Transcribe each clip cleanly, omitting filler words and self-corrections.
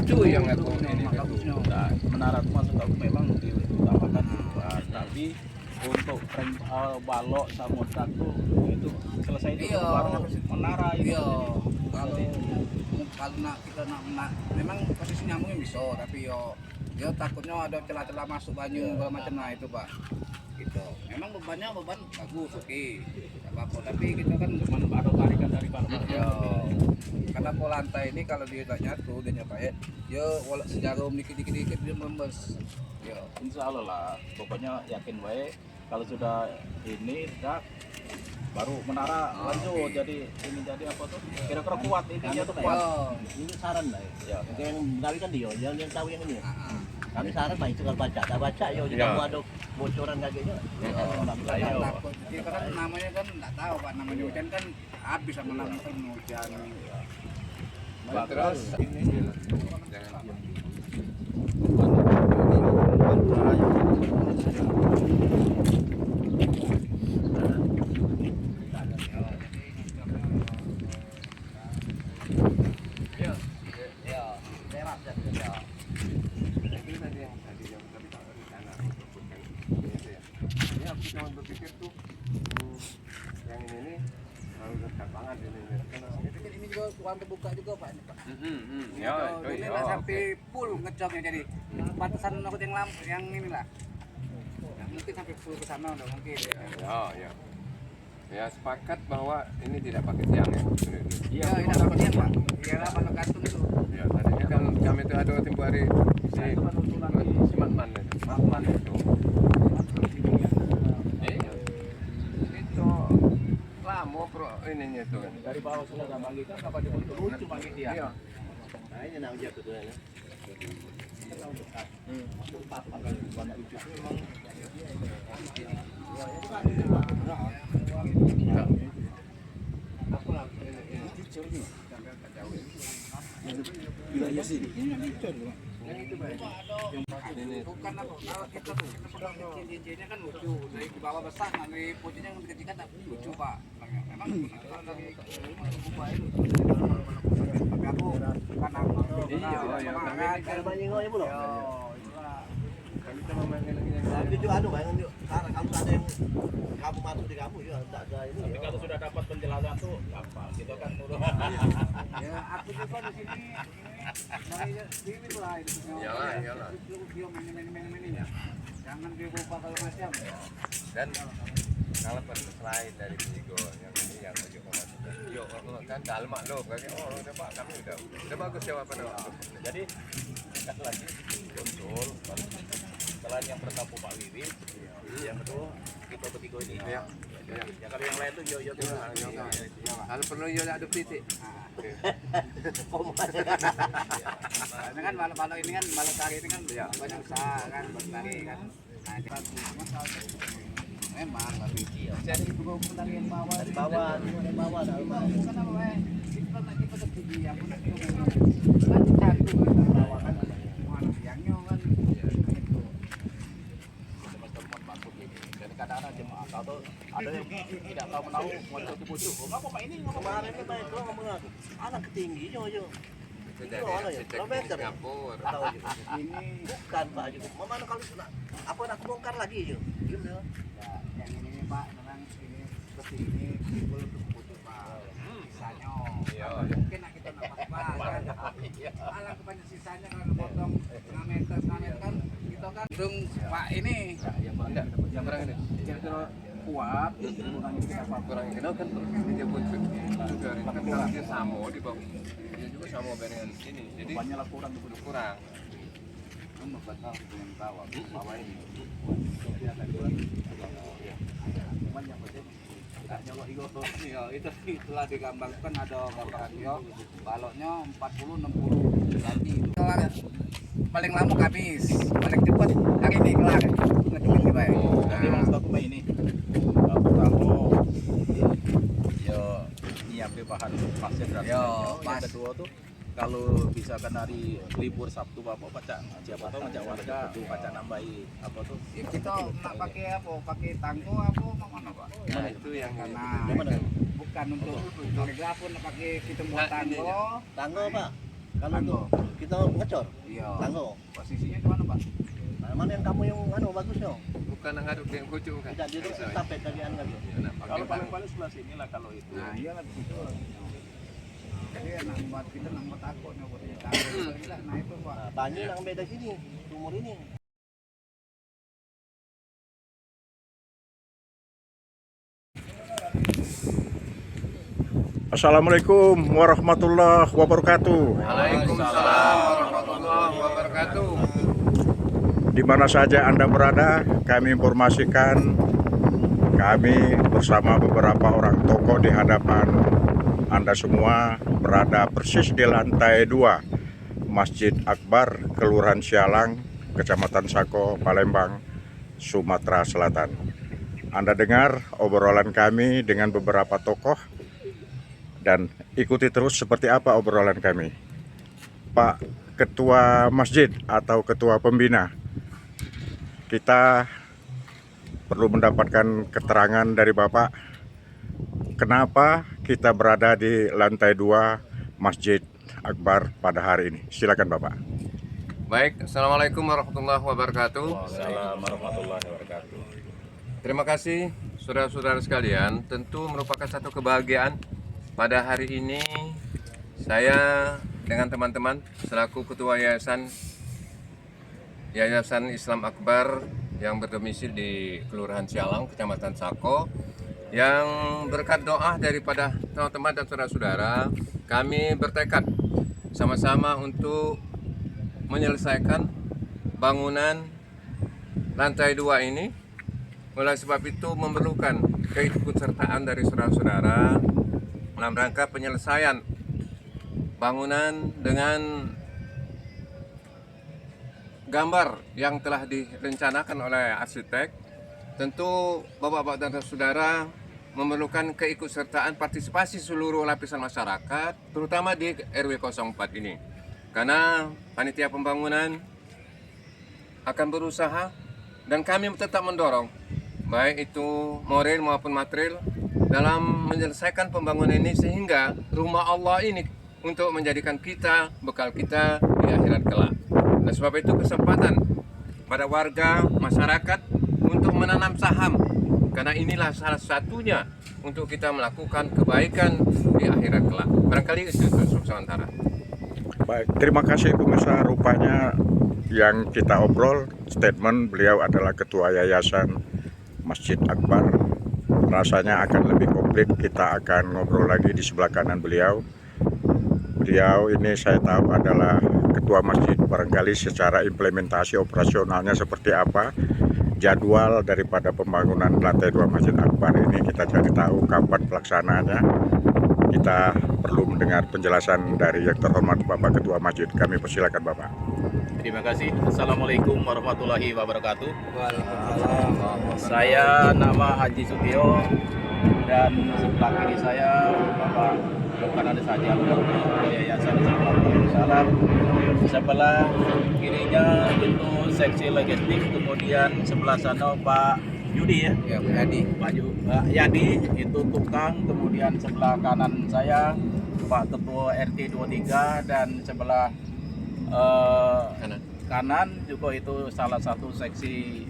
itu yang aku ini bagusnya. Nah, menara itu maksud aku memang diutamakan tapi untuk balok sama satu itu selesai itu baru menara itu. Iya. Kalau kita nak memang posisi nyamuknya bisa, tapi yo takutnya ada celah-celah masuk banyu segala macam nah itu Pak. Gitu. Memang beban bagus, oke. Enggak apa-apa, tapi kita kan Cuman baru tarikan dari balok. karena pola lantai ini kalau dia nggak nyatu dia nyobain, yo sejarum dikit-dikit dia membes. Yo, Insya Allah lah, pokoknya yakin baik kalau sudah ini dak baru menara lanjut jadi ini jadi apa tuh kira-kira kuat intinya tuh kuat. Ini saran lah Ya. yang Betawi kan dia yang tahu yang ini ya. Kami saran baik itu kalau baca, tak baca yo juga mau ada bocoran kagetnya. takut. Kita kan namanya kan nggak tahu Pak, namanya hujan kan habis sama namanya kan hujan. terus ini jangan cuma berpikir tuh yang ini harus lapangan ini. Ini juga ruang terbuka juga Pak ini Pak. Ya, Ini lah sampai full ngecoknya jadi batasan aku yang inilah. Ya, mungkin sampai full ke sana udah mungkin. Ya. Ya sepakat bahwa ini tidak pakai tiang ya. Iya, ini apa dia Pak? Iya lah pakai kartun tuh. Ya, tadinya kan kami itu ada tempoh hari si Matman itu. Itu lama bro ininya itu kan. Dari bawah sudah bagi kan apa dia lucu bagi dia. Iya. Nah ini nak ujar betul ya. Bukan apa kalau kita pegang cincinnya kan lucu dari bawah besar dari putihnya yang dikecilkan tak lucu Pak. Memang kalau dari buku itu tapi aku kan aku Kalau banyak ngoyo belum. Kami cuma main lagi yang Tapi juga anu bayangin yuk. Karena kamu ada yang kamu masuk di kamu ya tak ada ini. Tapi kalau sudah dapat penjelasan tuh gampang gitu kan udah. ya aku juga di sini ini lah itu. Iyalah. Dia main ya. Jangan diubah kalau macam. Dan kalau selain dari Bigo yang ini yang bagi pemasukan, yo kan dalmak lo, bagi udah Pak kami udah bagus jawabannya. Jadi singkat lagi kontrol selain yang pertama Pak Wiwi, yang kedua kita bertiga ini. Iya. Ya kalau yang lain tuh yo Kalau perlu yo ada titik. Ini kan balok ini kan balok tari ini kan banyak usaha kan balok tari kan. Nah, kita memang lebih jadi itu dari yang bawah Dari bawah dalam. bukan apa kita lagi pada tinggi yang pun itu kan satu bawah kan tiangnya kan itu teman-teman masuk ini. Dan kadang-kadang jemaah atau ada yang tidak tahu menahu mau cucu-cucu. Enggak apa-apa ini Kemarin ini main tuh ngomong aku. Anak ketinggi yo. Itu dari Kilometer ya? Singapura. Tahu juga. Ini bukan Pak juga. Mana kalau apa nak bongkar lagi yo. Diem yo. yang ini Pak memang ini seperti ini timbul untuk butuh Pak sisanya mungkin kita nambah Pak alah kebanyakan sisanya kalau potong setengah meter kan kita kan dong Pak ini Yang kurang ini. kira-kira kuat Kurang ini kan dia buat juga kan kalau dia sama di bawah. Dia juga sama dengan ini. Jadi banyak kurang kurang. untuk batal yang bawah ini itulah digambarkan ada gambaran baloknya 40-60 tadi kelar paling lama habis paling cepat hari ini kelar ngecilin di baik. Tapi maksud aku mah ini pertama ya nyiapin bahan pasir dan yang kedua tuh kalau bisa kan hari libur Sabtu Bapak baca siapa tahu ngajak warga baca nambahi apa tuh kita nak pakai apa pakai tangko apa mana Pak Nah itu yang karena bukan untuk fotografer nak pakai kita buat tangko Tanggo Pak. Kalau Tanggo. untuk kita ngecor, Iya. tanggo. Posisinya di mana, Pak? Nah, mana yang kamu yang bagusnya? Bukan ngaduk dengan kucuk kan. Tidak di estafet dari anu kan. Kalau paling-paling sebelah sini lah kalau itu. Nah, iya lah begitu. Jadi nak buat kita nak buat takut nih buat kita. Nah itu Pak. Nah, banyak yang beda sini, umur ini. Assalamualaikum warahmatullahi wabarakatuh. Waalaikumsalam warahmatullahi wabarakatuh. Di mana saja Anda berada, kami informasikan kami bersama beberapa orang tokoh di hadapan Anda semua berada persis di lantai 2 Masjid Akbar, Kelurahan Sialang, Kecamatan Sako, Palembang, Sumatera Selatan. Anda dengar obrolan kami dengan beberapa tokoh dan ikuti terus seperti apa obrolan kami. Pak Ketua Masjid atau Ketua Pembina, kita perlu mendapatkan keterangan dari Bapak kenapa kita berada di lantai 2 Masjid Akbar pada hari ini. Silakan Bapak. Baik, Assalamualaikum warahmatullahi wabarakatuh. Assalamualaikum warahmatullahi wabarakatuh. Terima kasih saudara-saudara sekalian. Tentu merupakan satu kebahagiaan pada hari ini saya dengan teman-teman selaku Ketua Yayasan Islam Akbar yang berdomisili di Kelurahan Sialang, Kecamatan Sako, yang berkat doa daripada teman-teman dan saudara-saudara, kami bertekad sama-sama untuk menyelesaikan bangunan lantai 2 ini. Oleh sebab itu memerlukan keikutsertaan dari saudara-saudara dalam rangka penyelesaian bangunan dengan gambar yang telah direncanakan oleh arsitek. Tentu Bapak-bapak dan saudara memerlukan keikutsertaan partisipasi seluruh lapisan masyarakat, terutama di RW 04 ini. Karena panitia pembangunan akan berusaha dan kami tetap mendorong baik itu moral maupun material dalam menyelesaikan pembangunan ini sehingga rumah Allah ini untuk menjadikan kita bekal kita di akhirat kelak. Dan sebab itu kesempatan pada warga masyarakat untuk menanam saham, karena inilah salah satunya untuk kita melakukan kebaikan di akhirat kelak. Barangkali itu sementara. Baik, terima kasih pemirsa. Rupanya yang kita obrol statement beliau adalah Ketua Yayasan Masjid Akbar. Rasanya akan lebih komplit. Kita akan ngobrol lagi di sebelah kanan beliau. Beliau ini saya tahu adalah Ketua Masjid. Barangkali secara implementasi operasionalnya seperti apa, jadwal daripada pembangunan lantai 2 Masjid Akbar ini kita cari tahu kapan pelaksanaannya. Kita perlu mendengar penjelasan dari yang terhormat Bapak Ketua Masjid. Kami persilakan Bapak. Terima kasih. Assalamualaikum warahmatullahi wabarakatuh. Saya nama Haji Sutio dan sebelah kiri saya Bapak Dr. Andes Haji Abdul, Yayasan Islam Akbar. Sebelah kirinya itu seksi logistik, kemudian sebelah sana Pak Yudi ya. Pak Yadi itu tukang, kemudian sebelah kanan saya Pak Ketua RT 23 dan sebelah kanan juga itu salah satu seksi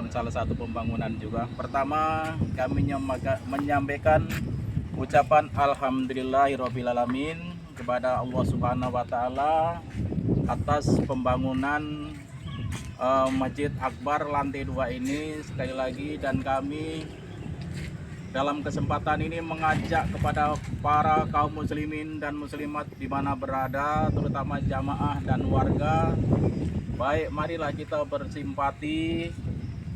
salah satu pembangunan juga. Pertama kami menyampaikan ucapan alhamdulillahirobbilalamin kepada Allah Subhanahu wa taala atas pembangunan Masjid Akbar lantai 2 ini sekali lagi, dan kami dalam kesempatan ini mengajak kepada para kaum muslimin dan muslimat di mana berada, terutama jamaah dan warga, baik marilah kita bersimpati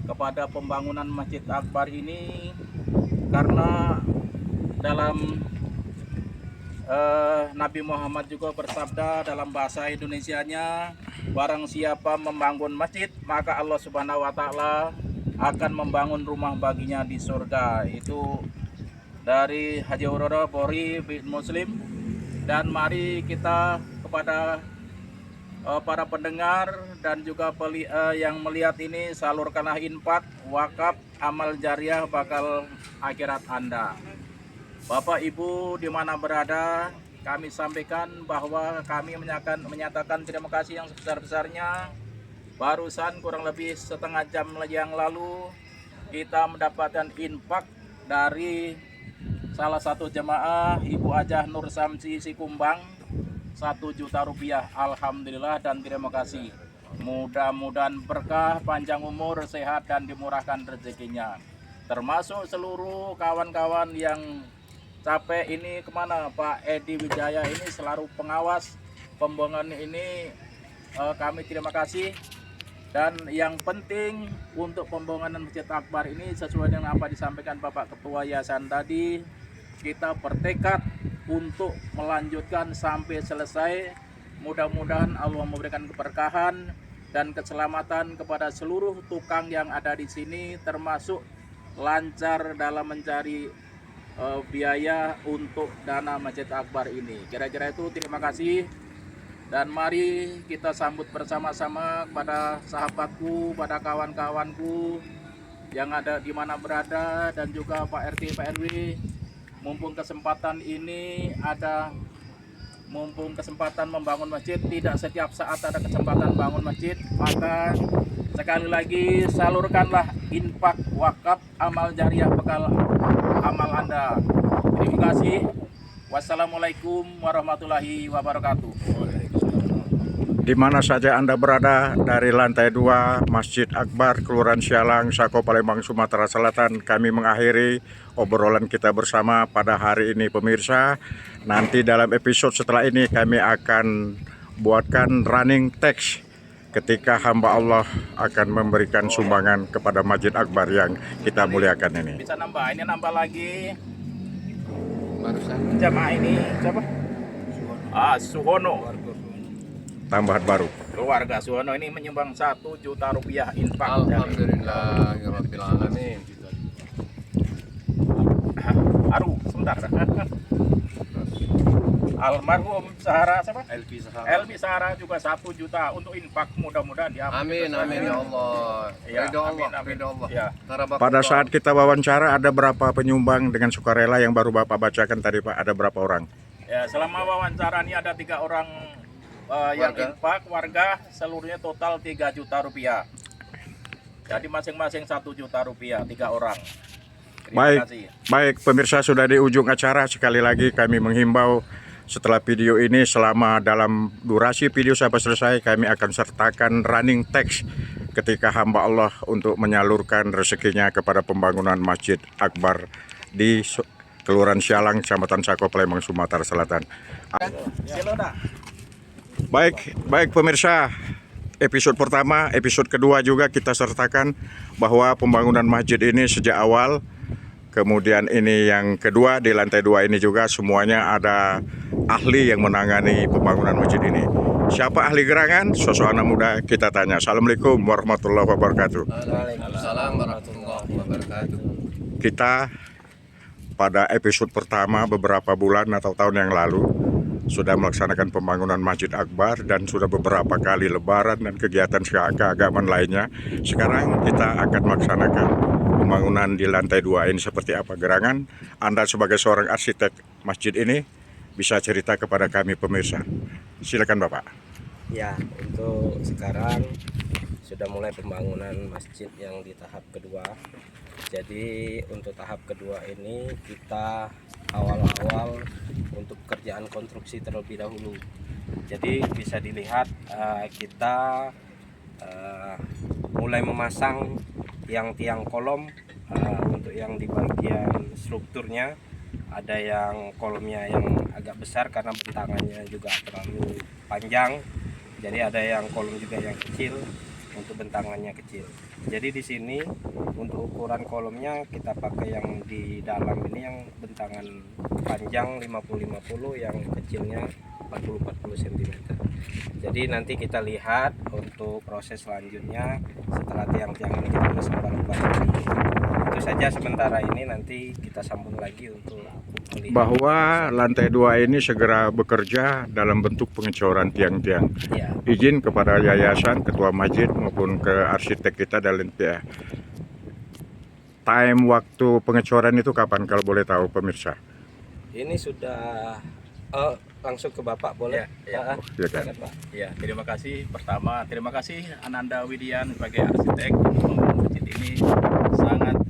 kepada pembangunan Masjid Akbar ini, karena dalam Nabi Muhammad juga bersabda dalam bahasa Indonesianya, barang siapa membangun masjid maka Allah Subhanahu wa taala akan membangun rumah baginya di surga. Itu dari Haji Aurora Bori bin Muslim. Dan mari kita kepada para pendengar dan juga yang melihat ini, salurkanlah infak, wakaf, amal jariah bakal akhirat Anda. Bapak Ibu di mana berada, kami sampaikan bahwa kami menyatakan terima kasih yang sebesar-besarnya. Barusan kurang lebih setengah jam yang lalu kita mendapatkan infak dari salah satu jemaah Ibu Ajah Nur Samsi Sikumbang 1 juta rupiah. Alhamdulillah dan terima kasih. Mudah-mudahan berkah, panjang umur, sehat dan dimurahkan rezekinya. Termasuk seluruh kawan-kawan yang capek ini kemana Pak Edi Wijaya ini selalu pengawas pembangunan ini, kami terima kasih. Dan yang penting untuk pembangunan Masjid Akbar ini sesuai dengan apa disampaikan Bapak Ketua Yayasan tadi, kita bertekad untuk melanjutkan sampai selesai. Mudah-mudahan Allah memberikan keberkahan dan keselamatan kepada seluruh tukang yang ada di sini, termasuk lancar dalam mencari biaya untuk dana Masjid Akbar ini. Kira-kira itu, terima kasih. Dan mari kita sambut bersama-sama kepada sahabatku, pada kawan-kawanku yang ada di mana berada, dan juga Pak RT, Pak RW. Mumpung kesempatan membangun masjid, tidak setiap saat ada kesempatan bangun masjid, maka sekali lagi salurkanlah infak, wakaf, amal jariah bekal amal Anda. Terima kasih. Wassalamualaikum warahmatullahi wabarakatuh. Di mana saja Anda berada, dari lantai 2 Masjid Akbar, Kelurahan Sialang, Sako, Palembang, Sumatera Selatan, kami mengakhiri obrolan kita bersama pada hari ini pemirsa. Nanti dalam episode setelah ini kami akan buatkan running text ketika hamba Allah akan memberikan sumbangan kepada Masjid Akbar yang kita muliakan ini. Bisa nambah, ini nambah lagi Barusan jamaah ini siapa? Suhono. Tambahan baru. Keluarga Suhono ini menyumbang 1 juta rupiah infak. Alhamdulillahirabbil alamin. Aru, sebentar. Almarhum Sahara siapa? Elvi Sahara juga 1 juta untuk infak, mudah-mudahan diampuni. Amin amin ya Allah. Ya, Ridho Allah, amin, amin. ridho Allah. Ya. Pada saat kita wawancara ada berapa penyumbang dengan sukarela yang baru Bapak bacakan tadi Pak? Ada berapa orang? Ya, selama wawancara ini ada 3 orang yang infak, warga seluruhnya total 3 juta rupiah. Jadi masing-masing 1 juta rupiah, 3 orang. Terima kasih. Baik pemirsa, sudah di ujung acara. Sekali lagi kami menghimbau setelah video ini, selama dalam durasi video sampai selesai, kami akan sertakan running text ketika hamba Allah untuk menyalurkan rezekinya kepada pembangunan Masjid Akbar di Kelurahan Sialang, Kecamatan Sako, Palembang, Sumatera Selatan. Baik pemirsa, episode pertama, episode kedua juga kita sertakan bahwa pembangunan masjid ini sejak awal. Kemudian ini yang kedua, di lantai 2 ini juga semuanya ada ahli yang menangani pembangunan masjid ini. Siapa ahli gerangan? Sosok anak muda, kita tanya. Assalamualaikum warahmatullahi wabarakatuh. Waalaikumsalam warahmatullahi wabarakatuh. Kita pada episode pertama beberapa bulan atau tahun yang lalu sudah melaksanakan pembangunan Masjid Akbar dan sudah beberapa kali lebaran dan kegiatan keagamaan lainnya. Sekarang kita akan melaksanakan pembangunan di lantai 2 ini seperti apa gerangan. Anda sebagai seorang arsitek masjid ini bisa cerita kepada kami pemirsa. Silakan Bapak. Ya, untuk sekarang sudah mulai pembangunan masjid yang di tahap kedua. Jadi untuk tahap kedua ini kita awal-awal untuk pekerjaan konstruksi terlebih dahulu. Jadi bisa dilihat kita mulai memasang tiang-tiang kolom. Untuk yang di bagian strukturnya ada yang kolomnya yang agak besar karena bentangannya juga terlalu panjang. Jadi ada yang kolom juga yang kecil untuk bentangannya kecil. Jadi di sini untuk ukuran kolomnya kita pakai yang di dalam ini yang bentangan panjang 50-50, yang kecilnya 40-40 cm. Jadi nanti kita lihat untuk proses selanjutnya setelah tiang-tiang ini kita masang bareng-bareng. Itu saja sementara ini, nanti kita sambung lagi untuk melihat Bahwa lantai 2 ini segera bekerja dalam bentuk pengecoran tiang-tiang. ya. Izin kepada yayasan, ketua masjid maupun ke arsitek kita dalam time waktu pengecoran itu kapan kalau boleh tahu pemirsa? Ini sudah Langsung ke Bapak boleh? Ya, ya. Silakan. Silakan, Pak. Ya, terima kasih. Pertama, terima kasih Ananda Widian sebagai arsitek membangun masjid ini.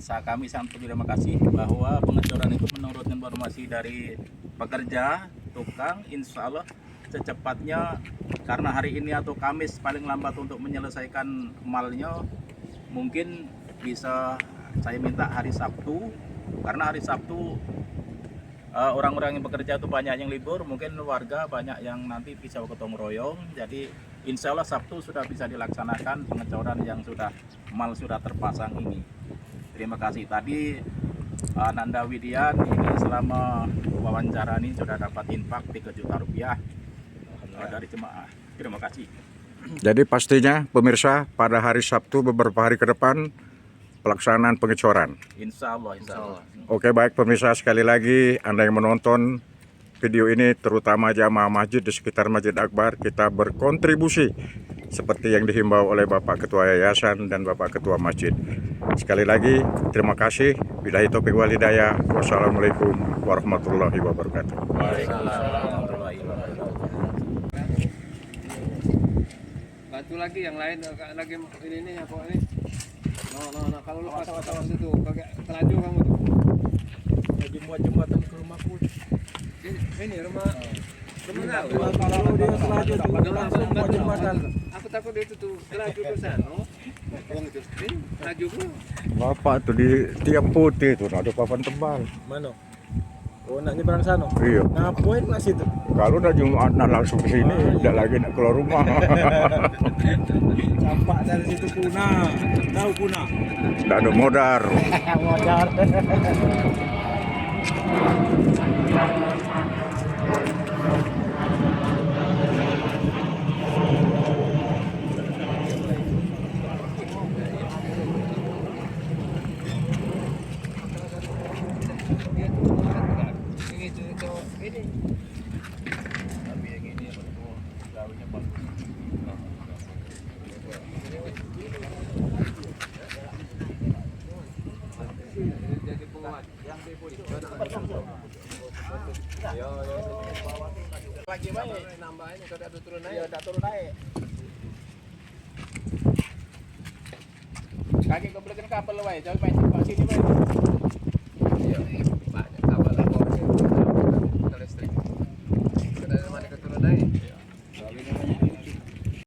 Kami sangat berterima kasih bahwa pengecoran itu menurut informasi dari pekerja, tukang, insya Allah secepatnya karena hari ini atau Kamis paling lambat untuk menyelesaikan malnya, mungkin bisa saya minta hari Sabtu, karena hari Sabtu orang-orang yang bekerja itu banyak yang libur, mungkin warga banyak yang nanti bisa gotong royong. Jadi insya Allah Sabtu sudah bisa dilaksanakan pengecoran yang mal sudah terpasang ini. Terima kasih. Tadi Ananda Widian ini selama wawancara ini sudah dapat infak 3 juta rupiah dari jemaah. Terima kasih. Jadi pastinya pemirsa pada hari Sabtu beberapa hari ke depan pelaksanaan pengecoran. Insya Allah, insya Allah. Oke, baik pemirsa, sekali lagi Anda yang menonton video ini, terutama jamaah masjid di sekitar Masjid Akbar, kita berkontribusi seperti yang dihimbau oleh Bapak Ketua Yayasan dan Bapak Ketua Masjid. Sekali lagi terima kasih. Billahi taufiq wal hidayah. Wassalamualaikum warahmatullahi wabarakatuh. Waalaikumsalam warahmatullahi wabarakatuh. Bantu lagi yang lain lagi ini apa ini? No, kalau lepas awas itu pakai telaju kamu tuh. Lagi buat jembatan ke rumahku. Ini rumah tahu. Kalau dia selaju langsung buat jembatan. Aku takut itu tuh telaju ke sana. Uang itu telaju tuh. Bapak tuh di tiang putih tuh ada papan tebal. Mana? Oh, nak nyebrang sana. Iya. Ngapain mas itu? Kalau udah Jumat nah langsung ke sini, tidak lagi nak keluar rumah. Campak dari situ punah. Tahu punah? Tidak ada modar. Modal. Tapi yang ini gawainya bagus. Jadi kuat. Yang di pojok. Lagi baik. Nambahnya kalau ada turun Iya, naik. udah turun naik. Kaki kebelikan kapal wae, jauh main sini wae.